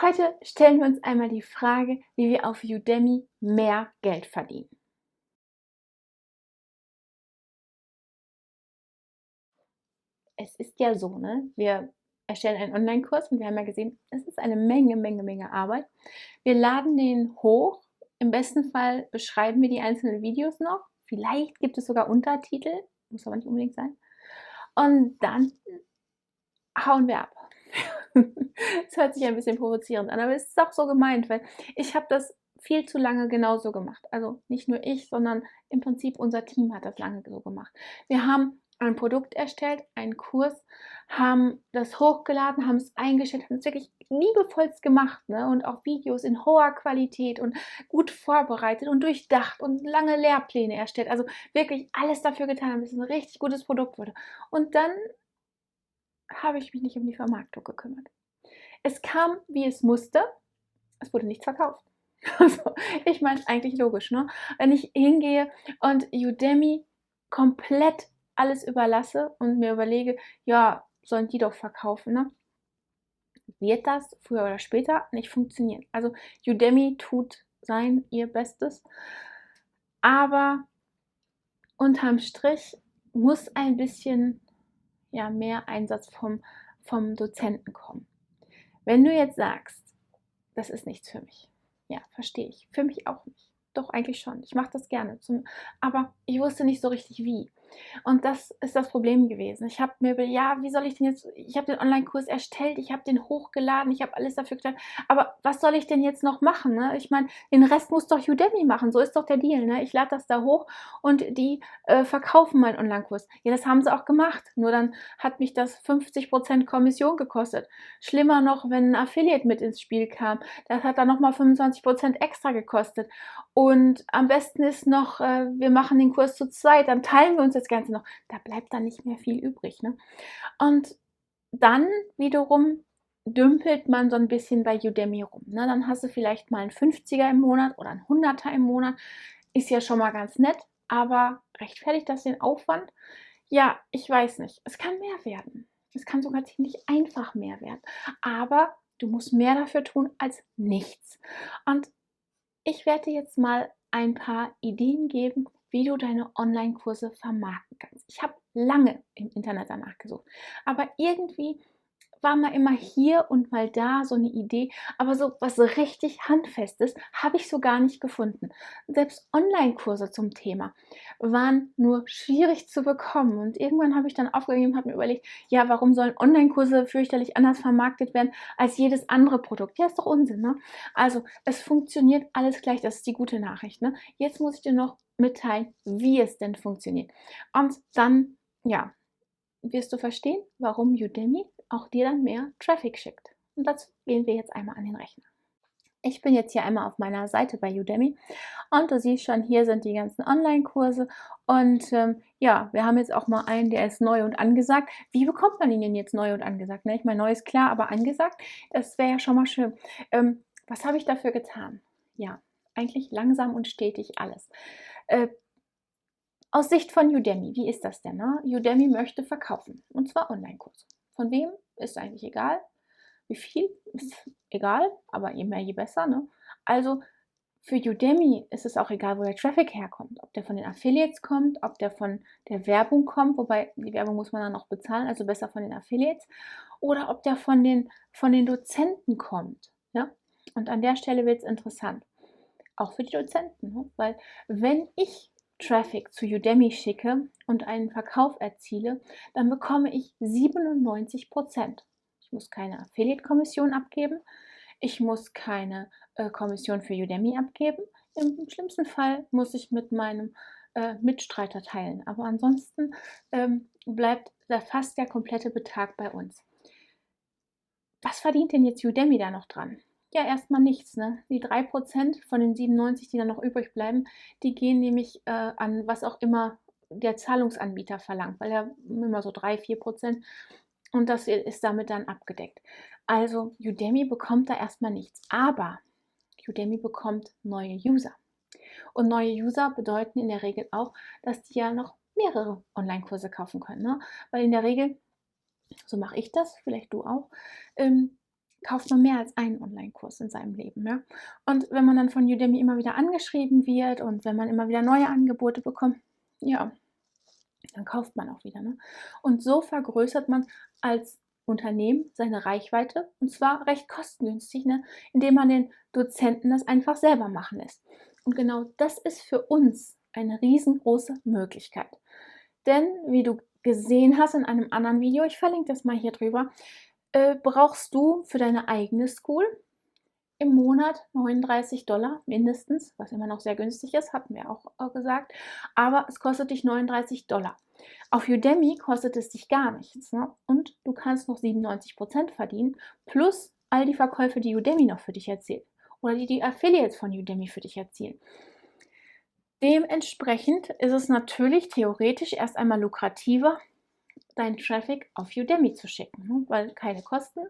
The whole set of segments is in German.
Heute stellen wir uns einmal die Frage, wie wir auf Udemy mehr Geld verdienen. Es ist ja so, ne? Wir erstellen einen Online-Kurs und wir haben ja gesehen, es ist eine Menge Arbeit. Wir laden den hoch. Im besten Fall beschreiben wir die einzelnen Videos noch. Vielleicht gibt es sogar Untertitel, muss aber nicht unbedingt sein. Und dann hauen wir ab. Es hört sich ein bisschen provozierend an, aber es ist auch so gemeint, weil ich habe das viel zu lange genauso gemacht. Also nicht nur ich, sondern im Prinzip unser Team hat das lange so gemacht. Wir haben ein Produkt erstellt, einen Kurs, haben das hochgeladen, haben es eingestellt, haben es wirklich liebevollst gemacht, ne? Und auch Videos in hoher Qualität und gut vorbereitet und durchdacht und lange Lehrpläne erstellt. Also wirklich alles dafür getan, damit es ein richtig gutes Produkt wurde. Und dann habe ich mich nicht um die Vermarktung gekümmert. Es kam, wie es musste. Es wurde nichts verkauft. Also, ich meine, eigentlich logisch, ne? Wenn ich hingehe und Udemy komplett alles überlasse und mir überlege, ja, sollen die doch verkaufen, ne? Wird das früher oder später nicht funktionieren. Also Udemy tut ihr Bestes, aber unterm Strich muss ein bisschen mehr Einsatz vom Dozenten kommen. Wenn du jetzt sagst, das ist nichts für mich, ja, verstehe ich. Für mich auch nicht. Doch, eigentlich schon. Ich mache das gerne. Aber ich wusste nicht so richtig wie. Und das ist das Problem gewesen. Ich habe mir überlegt, ja, wie soll ich denn jetzt, ich habe den Online-Kurs erstellt, ich habe den hochgeladen, ich habe alles dafür getan, aber was soll ich denn jetzt noch machen? Ne? Ich meine, den Rest muss doch Udemy machen, so ist doch der Deal. Ne? Ich lade das da hoch und die verkaufen meinen Online-Kurs. Ja, das haben sie auch gemacht, nur dann hat mich das 50% Kommission gekostet. Schlimmer noch, wenn ein Affiliate mit ins Spiel kam, das hat dann nochmal 25% extra gekostet. Und am besten ist noch, wir machen den Kurs zu zweit, dann teilen wir uns das Ganze noch. Da bleibt dann nicht mehr viel übrig. Ne? Und dann wiederum dümpelt man so ein bisschen bei Udemy rum. Ne? Dann hast du vielleicht mal einen 50er im Monat oder einen 100er im Monat. Ist ja schon mal ganz nett, aber rechtfertigt das den Aufwand? Ja, ich weiß nicht. Es kann mehr werden. Es kann sogar ziemlich einfach mehr werden. Aber du musst mehr dafür tun als nichts. Und ich werde dir jetzt mal ein paar Ideen geben, wie du deine Online-Kurse vermarkten kannst. Ich habe lange im Internet danach gesucht, aber irgendwie war mal immer hier und mal da so eine Idee, aber so was so richtig Handfestes habe ich so gar nicht gefunden. Selbst Online-Kurse zum Thema waren nur schwierig zu bekommen und irgendwann habe ich dann aufgegeben und habe mir überlegt, ja, warum sollen Online-Kurse fürchterlich anders vermarktet werden als jedes andere Produkt? Ja, ist doch Unsinn, ne? Also, es funktioniert alles gleich, das ist die gute Nachricht, ne? Jetzt muss ich dir noch mitteilen, wie es denn funktioniert. Und dann, ja, wirst du verstehen, warum Udemy auch dir dann mehr Traffic schickt. Und dazu gehen wir jetzt einmal an den Rechner. Ich bin jetzt hier einmal auf meiner Seite bei Udemy und du siehst schon, hier sind die ganzen Online-Kurse und ja, wir haben jetzt auch mal einen, der ist neu und angesagt. Wie bekommt man ihn denn jetzt neu und angesagt? Ne? Ich meine, neu ist klar, aber angesagt, das wäre ja schon mal schön. Was habe ich dafür getan? Ja, eigentlich langsam und stetig alles. Äh, Aus Sicht von Udemy, wie ist das denn? Ne? Udemy möchte verkaufen, und zwar Online-Kurse. Von wem? Ist eigentlich egal. Wie viel? Ist egal, aber je mehr, je besser. Ne? Also für Udemy ist es auch egal, wo der Traffic herkommt. Ob der von den Affiliates kommt, ob der von der Werbung kommt, wobei die Werbung muss man dann noch bezahlen, also besser von den Affiliates, oder ob der von den Dozenten kommt. Ja? Und an der Stelle wird es interessant. Auch für die Dozenten, ne? Weil wenn ich Traffic zu Udemy schicke und einen Verkauf erziele, dann bekomme ich 97%. Ich muss keine Affiliate-Kommission abgeben, ich muss keine Kommission für Udemy abgeben. Im schlimmsten Fall muss ich mit meinem Mitstreiter teilen, aber ansonsten bleibt da fast der komplette Betrag bei uns. Was verdient denn jetzt Udemy da noch dran? Ja, erstmal nichts. Ne? Die 3% von den 97, die dann noch übrig bleiben, die gehen nämlich an was auch immer der Zahlungsanbieter verlangt, weil er immer so 3-4% und das ist damit dann abgedeckt. Also Udemy bekommt da erstmal nichts, aber Udemy bekommt neue User. Und neue User bedeuten in der Regel auch, dass die ja noch mehrere Online-Kurse kaufen können. Ne? Weil in der Regel, so mache ich das, vielleicht du auch, kauft man mehr als einen Online-Kurs in seinem Leben. Ja? Und wenn man dann von Udemy immer wieder angeschrieben wird und wenn man immer wieder neue Angebote bekommt, ja, dann kauft man auch wieder. Ne? Und so vergrößert man als Unternehmen seine Reichweite und zwar recht kostengünstig, ne? Indem man den Dozenten das einfach selber machen lässt. Und genau das ist für uns eine riesengroße Möglichkeit. Denn wie du gesehen hast in einem anderen Video, ich verlinke das mal hier drüber, brauchst du für deine eigene School im Monat $39 mindestens, was immer noch sehr günstig ist, hatten wir auch gesagt, aber es kostet dich $39. Auf Udemy kostet es dich gar nichts, ne? Und du kannst noch 97% verdienen, plus all die Verkäufe, die Udemy noch für dich erzielt oder die Affiliates von Udemy für dich erzielen. Dementsprechend ist es natürlich theoretisch erst einmal lukrativer, deinen Traffic auf Udemy zu schicken, ne? Weil keine Kosten,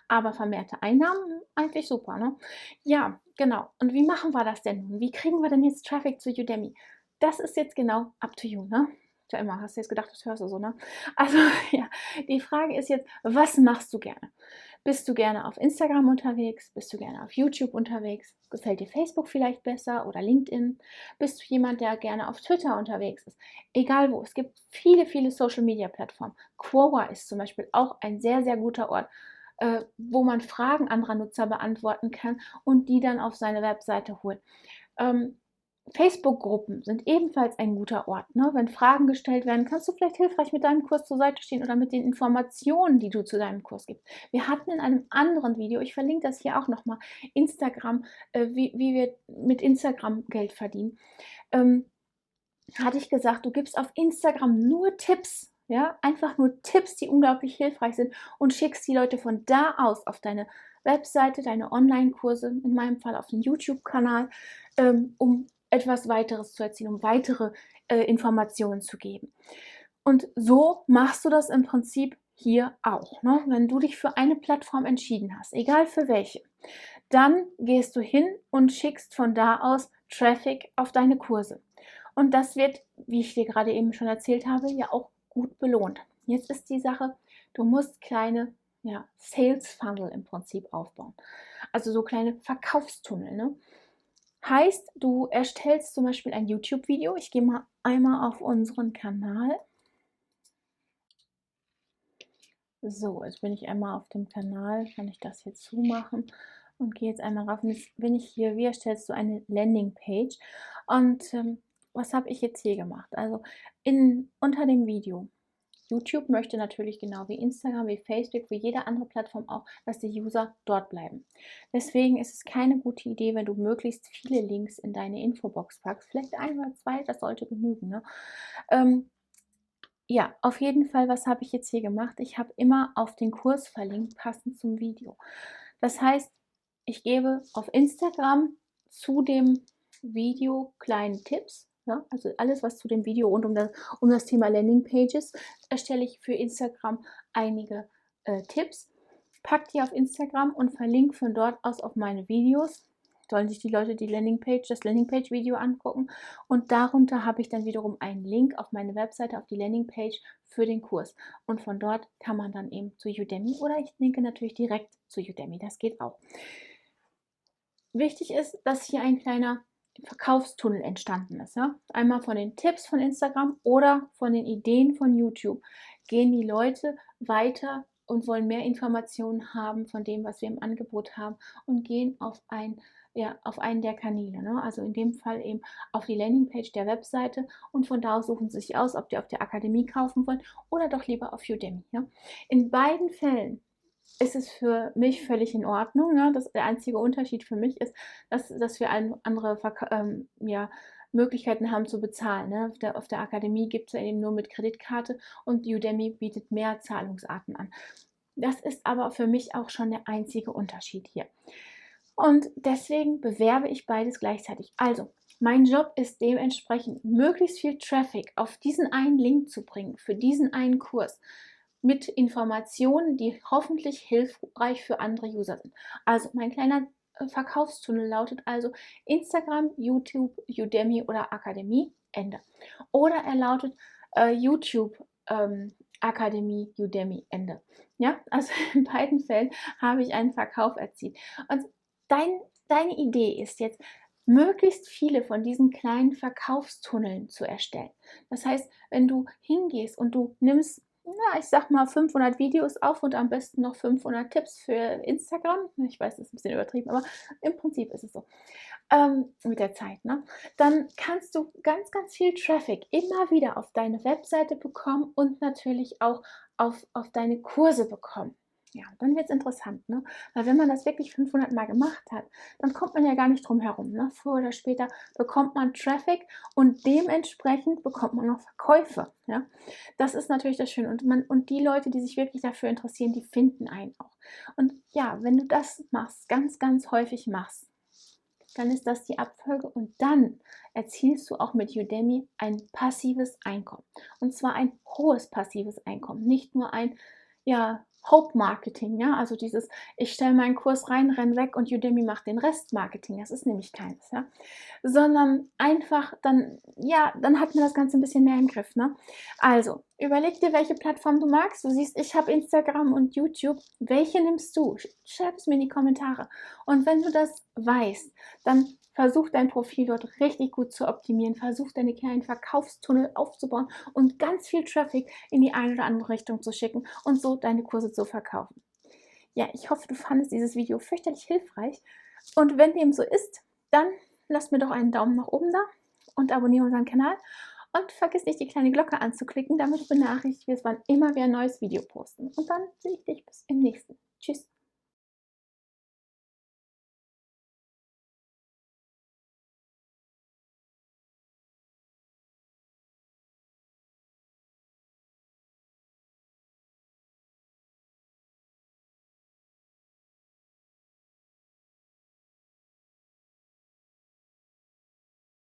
aber vermehrte Einnahmen, eigentlich super. Ne? Ja, genau. Und wie machen wir das denn nun? Wie kriegen wir denn jetzt Traffic zu Udemy? Das ist jetzt genau up to you. Ne? Ja, immer, hast du jetzt gedacht, das hörst du so, ne? Also, ja, die Frage ist jetzt, was machst du gerne? Bist du gerne auf Instagram unterwegs? Bist du gerne auf YouTube unterwegs? Gefällt dir Facebook vielleicht besser oder LinkedIn? Bist du jemand, der gerne auf Twitter unterwegs ist? Egal wo, es gibt viele, viele Social-Media-Plattformen. Quora ist zum Beispiel auch ein sehr, sehr guter Ort, wo man Fragen anderer Nutzer beantworten kann und die dann auf seine Webseite holt. Facebook-Gruppen sind ebenfalls ein guter Ort. Ne? Wenn Fragen gestellt werden, kannst du vielleicht hilfreich mit deinem Kurs zur Seite stehen oder mit den Informationen, die du zu deinem Kurs gibst. Wir hatten in einem anderen Video, ich verlinke das hier auch nochmal, Instagram, wie wir mit Instagram Geld verdienen. Hatte ich gesagt, du gibst auf Instagram nur Tipps, ja, einfach nur Tipps, die unglaublich hilfreich sind und schickst die Leute von da aus auf deine Webseite, deine Online-Kurse, in meinem Fall auf den YouTube-Kanal, um etwas weiteres zu erzielen, um weitere Informationen zu geben. Und so machst du das im Prinzip hier auch. Ne? Wenn du dich für eine Plattform entschieden hast, egal für welche, dann gehst du hin und schickst von da aus Traffic auf deine Kurse. Und das wird, wie ich dir gerade eben schon erzählt habe, ja auch gut belohnt. Jetzt ist die Sache, du musst kleine Sales Funnel im Prinzip aufbauen. Also so kleine Verkaufstunnel. Ne? Heißt, du erstellst zum Beispiel ein YouTube-Video. Ich gehe mal einmal auf unseren Kanal. So, jetzt bin ich einmal auf dem Kanal, kann ich das hier zumachen und gehe jetzt einmal rauf. Und jetzt bin ich hier, wie erstellst du eine Landingpage? Und was habe ich jetzt hier gemacht? Also unter dem Video. YouTube möchte natürlich genau wie Instagram, wie Facebook, wie jede andere Plattform auch, dass die User dort bleiben. Deswegen ist es keine gute Idee, wenn du möglichst viele Links in deine Infobox packst. Vielleicht ein oder zwei, das sollte genügen. Ne? Ja, auf jeden Fall, was habe ich jetzt hier gemacht? Ich habe immer auf den Kurs verlinkt, passend zum Video. Das heißt, ich gebe auf Instagram zu dem Video kleine Tipps. Ja, also alles, was zu dem Video rund um das Thema Landingpages, erstelle ich für Instagram einige Tipps. Pack die auf Instagram und verlinke von dort aus auf meine Videos. Sollen sich die Leute das Landingpage-Video angucken. Und darunter habe ich dann wiederum einen Link auf meine Webseite, auf die Landingpage für den Kurs. Und von dort kann man dann eben zu Udemy oder ich linke natürlich direkt zu Udemy. Das geht auch. Wichtig ist, dass hier ein kleiner Verkaufstunnel entstanden ist. Ja? Einmal von den Tipps von Instagram oder von den Ideen von YouTube gehen die Leute weiter und wollen mehr Informationen haben von dem, was wir im Angebot haben und gehen auf einen der Kanäle. Ne? Also in dem Fall eben auf die Landingpage der Webseite und von da aus suchen sie sich aus, ob die auf der Akademie kaufen wollen oder doch lieber auf Udemy. Ja? In beiden Fällen ist es für mich völlig in Ordnung. Ne? Der einzige Unterschied für mich ist, dass wir andere Möglichkeiten haben zu bezahlen. Ne? Auf der Akademie gibt es eben nur mit Kreditkarte und Udemy bietet mehr Zahlungsarten an. Das ist aber für mich auch schon der einzige Unterschied hier. Und deswegen bewerbe ich beides gleichzeitig. Also, mein Job ist dementsprechend, möglichst viel Traffic auf diesen einen Link zu bringen, für diesen einen Kurs, mit Informationen, die hoffentlich hilfreich für andere User sind. Also, mein kleiner Verkaufstunnel lautet also Instagram, YouTube, Udemy oder Akademie, Ende. Oder er lautet YouTube, Akademie, Udemy, Ende. Ja, also in beiden Fällen habe ich einen Verkauf erzielt. Und deine Idee ist jetzt, möglichst viele von diesen kleinen Verkaufstunneln zu erstellen. Das heißt, wenn du hingehst und du nimmst, na, ich sag mal 500 Videos auf und am besten noch 500 Tipps für Instagram. Ich weiß, das ist ein bisschen übertrieben, aber im Prinzip ist es so. Mit der Zeit, ne? Dann kannst du ganz, ganz viel Traffic immer wieder auf deine Webseite bekommen und natürlich auch auf deine Kurse bekommen. Ja, dann wird es interessant, ne? Weil wenn man das wirklich 500 Mal gemacht hat, dann kommt man ja gar nicht drum herum, ne? Früher oder später bekommt man Traffic und dementsprechend bekommt man auch Verkäufe, ja? Das ist natürlich das Schöne und die Leute, die sich wirklich dafür interessieren, die finden einen auch. Und ja, wenn du das machst, ganz, ganz häufig machst, dann ist das die Abfolge und dann erzielst du auch mit Udemy ein passives Einkommen. Und zwar ein hohes passives Einkommen, nicht nur ein, ja, Hope Marketing, ja, also dieses, ich stelle meinen Kurs rein, renn weg und Udemy macht den Rest Marketing, das ist nämlich keins, ja, sondern einfach dann, ja, dann hat man das Ganze ein bisschen mehr im Griff, ne? Also, überleg dir, welche Plattform du magst. Du siehst, ich habe Instagram und YouTube. Welche nimmst du? Schreib es mir in die Kommentare. Und wenn du das weißt, dann versuch dein Profil dort richtig gut zu optimieren, versuch deine kleinen Verkaufstunnel aufzubauen und ganz viel Traffic in die eine oder andere Richtung zu schicken und so deine Kurse zu verkaufen. Ja, ich hoffe, du fandest dieses Video fürchterlich hilfreich und wenn dem so ist, dann lass mir doch einen Daumen nach oben da und abonniere unseren Kanal und vergiss nicht, die kleine Glocke anzuklicken, damit du benachrichtigt wirst, wann immer wir ein neues Video posten. Und dann sehe ich dich bis im nächsten. Tschüss.